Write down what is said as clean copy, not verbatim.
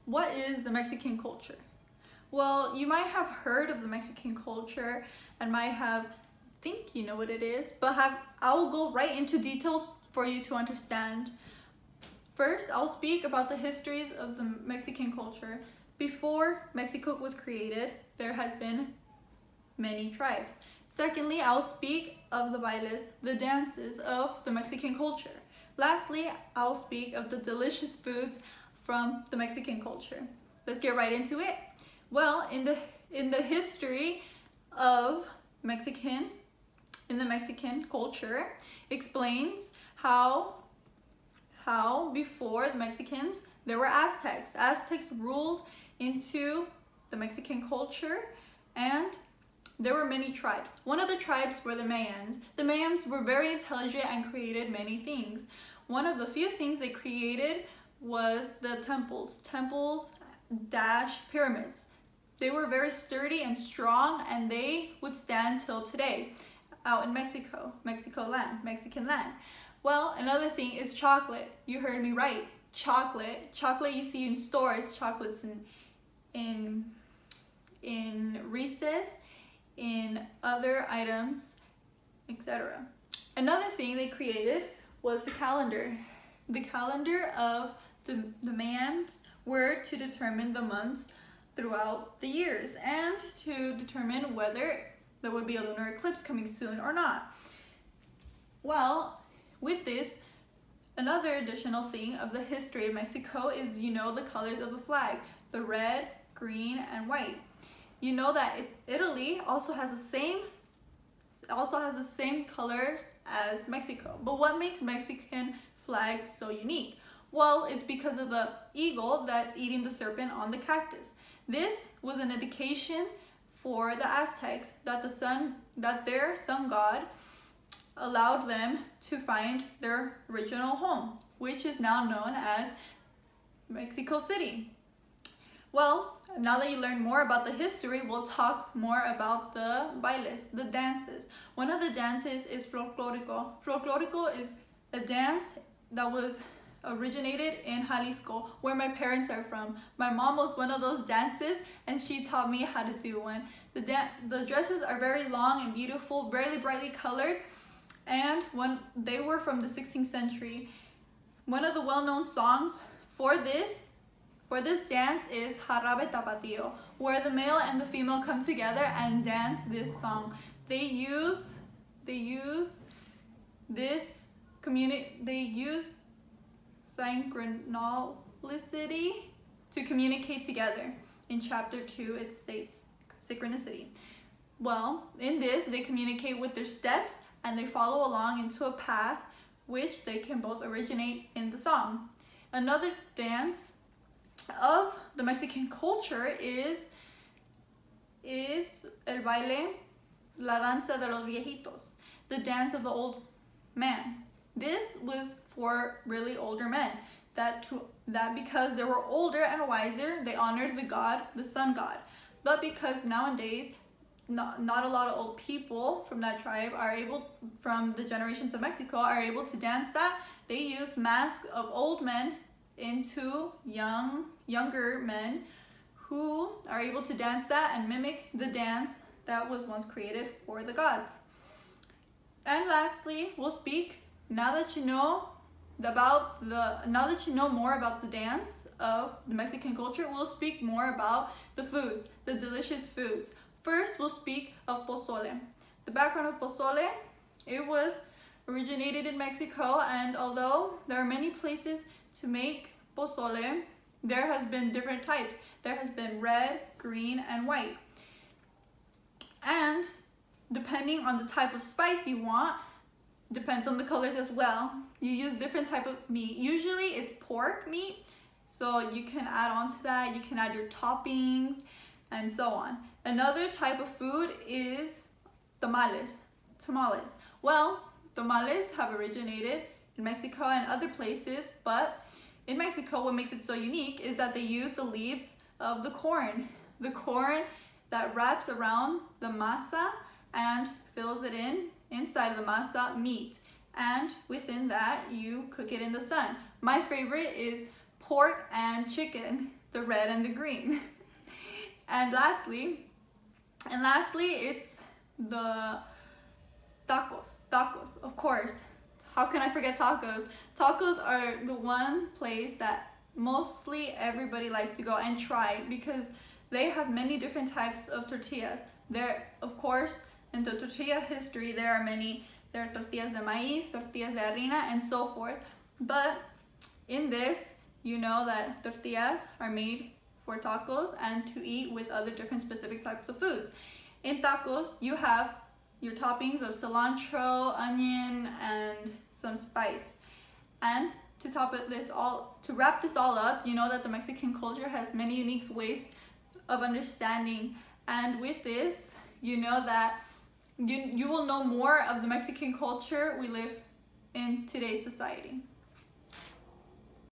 What is the Mexican culture? Well, you might have heard of the Mexican culture and might have think you know what it is, but I'll go right into detail for you to understand. First, I'll speak about the histories of the Mexican culture. Before Mexico was created, there has been many tribes. Secondly, I'll speak of the bailes, the dances of the Mexican culture. Lastly, I'll speak of the delicious foods from the Mexican culture. Let's get right into it. Well, in the history of Mexican, in the Mexican culture, explains how before the Mexicans there were Aztecs. Aztecs ruled into the Mexican culture, and there were many tribes. One of the tribes were the Mayans. The Mayans were very intelligent and created many things. One of the few things they created was the temples - pyramids. They were very sturdy and strong, and they would stand till today out in Mexico, Mexican land. Well, another thing is chocolate. You heard me right. Chocolate you see in stores, chocolates in Reese's, in other items, etc. Another thing they created was the calendar. The calendar of the Mayans were to determine the months throughout the years and to determine whether there would be a lunar eclipse coming soon or not. Well, with this, another additional thing of the history of Mexico is the colors of the flag, the red, green, and white. You know that Italy also has the same color as Mexico. But what makes Mexican flag so unique? Well, it's because of the eagle that's eating the serpent on the cactus. This was an indication for the Aztecs that their sun god allowed them to find their original home, which is now known as Mexico City. Well, now that you learned more about the history, we'll talk more about the bailes, the dances. One of the dances is folklorico. Folklorico is a dance that was originated in Jalisco, where my parents are from. My mom was one of those dances, and she taught me how to do one. The dresses are very long and beautiful, very brightly colored, and when they were from the 16th century. One of the well-known songs for this dance is Jarabe Tapatío, where the male and the female come together and dance this song. They use synchronicity to communicate together. In chapter 2, it states synchronicity. Well, in this, they communicate with their steps and they follow along into a path which they can both originate in the song. Another dance of the Mexican culture is el baile, la danza de los viejitos, the dance of the old man. This was for really older men, that because they were older and wiser, they honored the sun god. But because nowadays not a lot of old people from that tribe from the generations of Mexico are able to dance that, they use masks of old men into younger men who are able to dance that and mimic the dance that was once created for the gods. And lastly, we'll speak, now that you know more about the dance of the Mexican culture, we'll speak more about the foods, the delicious foods. First, we'll speak of pozole. The background of pozole, it was originated in Mexico, and although there are many places to make pozole, there has been different types. There has been red, green, and white. And depending on the type of spice you want, depends on the colors as well. You use different type of meat. Usually it's pork meat, so you can add on to that. You can add your toppings and so on. Another type of food is tamales. Well, tamales have originated in Mexico and other places, but in Mexico, what makes it so unique is that they use the leaves of the corn that wraps around the masa and fills it inside of the masa meat, and within that you cook it in the sun. My favorite is pork and chicken. the red and the green. And lastly, it's the tacos, of course. How can I forget tacos? Tacos are the one place that mostly everybody likes to go and try because they have many different types of tortillas. There, of course, in the tortilla history, there are tortillas de maíz, tortillas de harina, and so forth. But in this, you know that tortillas are made for tacos and to eat with other different specific types of foods. In tacos, you have your toppings of cilantro, onion, and some spice. And to wrap this all up, you know that the Mexican culture has many unique ways of understanding. And with this, you know that you will know more of the Mexican culture we live in today's society.